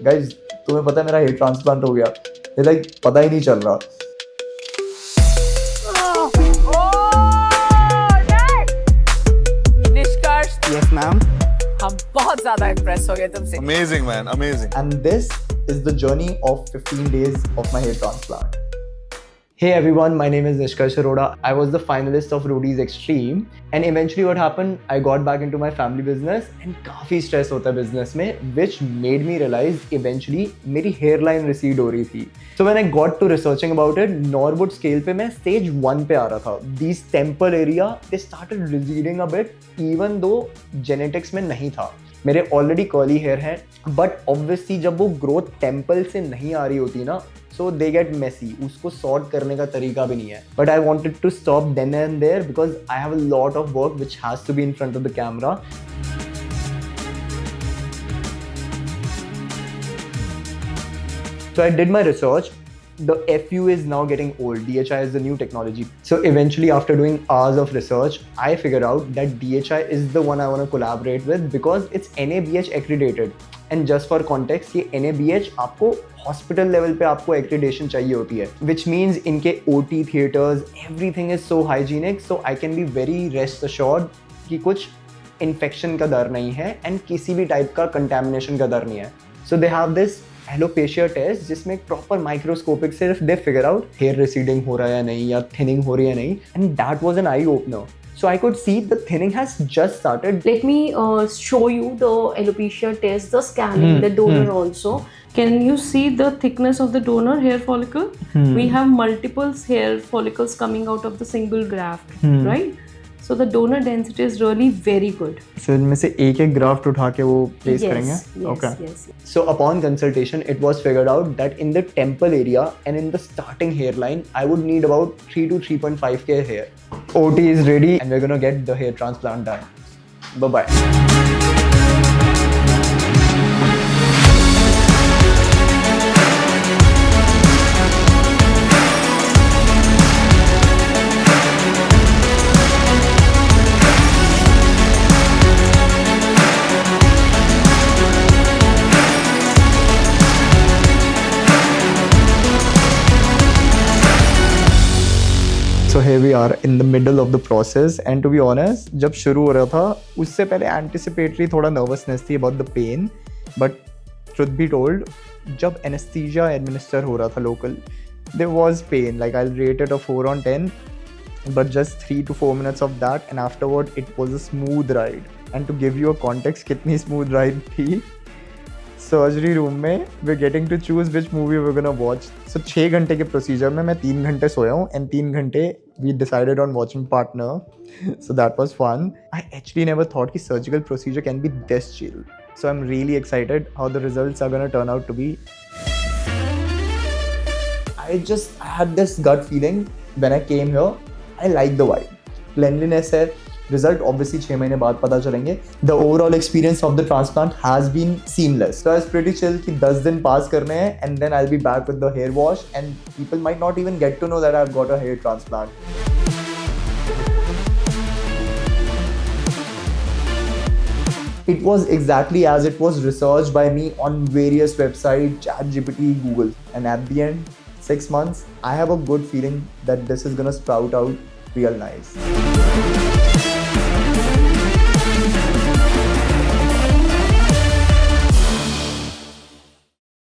Guys तुम्हें पता है मेरा हेयर ट्रांसप्लांट हो गया, ये लाइक पता ही नहीं चल रहा। निष्कर्ष, Yes, ma'am. हम बहुत ज्यादा इम्प्रेस हो गए तुमसे। Amazing, man. Amazing. And this is the journey of 15 days of my hair transplant. Hey everyone, my name is Nishkarsh Arora. I was the finalist of Roadies Extreme and eventually what happened, I got back into my family business and काफ़ी stress होता है business में, which made me realize eventually मेरी hairline recede हो रही थी. So when I got to researching about it, Norwood scale पे मैं stage 1 पे आ रहा था. These temple area, they started receding a bit even though genetics में नहीं था. मेरे ऑलरेडी कर्ली हेयर हैं, बट ऑब्वियसली जब वो ग्रोथ टेम्पल से नहीं आ रही होती ना, सो दे गेट मेसी, उसको सॉर्ट करने का तरीका भी नहीं है. But I wanted to stop then and there because I have a lot of work which has to be in front of the camera. So I did my research. The FU is now getting old. DHI is the new technology. So eventually, after doing hours of research, I figured out that DHI is the one I want to collaborate with because it's NABH accredited. And just for context, ये NABH आपको hospital level पे आपको accreditation चाहिए होती है, which means इनके OT theaters, everything is so hygienic. So I can be very rest assured कि कुछ infection का डर नहीं है and किसी भी type का contamination का डर नहीं है. So they have this alopecia test जिसमें एक प्रॉपर माइक्रोस्कोपिक सिर्फ they figure out hair receding हो रहा है या नहीं या थिनिंग हो रही है नहीं, and that was an eye opener. So I could see the thinning has just started. Let me show you the alopecia test, the scanning, the donor also. Can you see the thickness of the donor hair follicle? We have multiple hair follicles coming out of the single graft, right? So the donor density is really very good. So इनमें से एक एक graft उठा के वो place करेंगे. Okay. Yes. So upon consultation, it was figured out that in the temple area and in the starting hairline, I would need about 3 to 3.5k hair. OT is ready and we're gonna get the hair transplant done. Bye-bye. So here we are in the middle of the process and to be honest, जब शुरू हो रहा था उससे पहले anticipatory थोड़ा nervousness थी about the pain, but truth be told, जब anesthesia administer हो रहा था local, there was pain. Like I'll rate it a 4 on 10, but just 3 to 4 minutes of that and afterward it was a smooth ride. And to give you a context, कितनी smooth ride थी, surgery room में we're getting to choose which movie we're gonna watch. So 6 घंटे के procedure में मैं 3 घंटे सोया हूँ and 3 घंटे we decided on watching Partner. So that was fun. I actually never thought कि surgical procedure can be this chill. So I'm really excited how the results are gonna turn out to be. I just had this gut feeling when I came here. I like the vibe. Cleanliness है. Result obviously 6 महीने बाद पता चलेंगे. The overall experience of the transplant has been seamless. So I was pretty chill कि 10 दिन पास करने हैं and then I'll be back with the hair wash and people might not even get to know that I've got a hair transplant. It was exactly as it was researched by me on various websites, ChatGPT, Google. And at the end, 6 months, I have a good feeling that this is gonna sprout out real nice.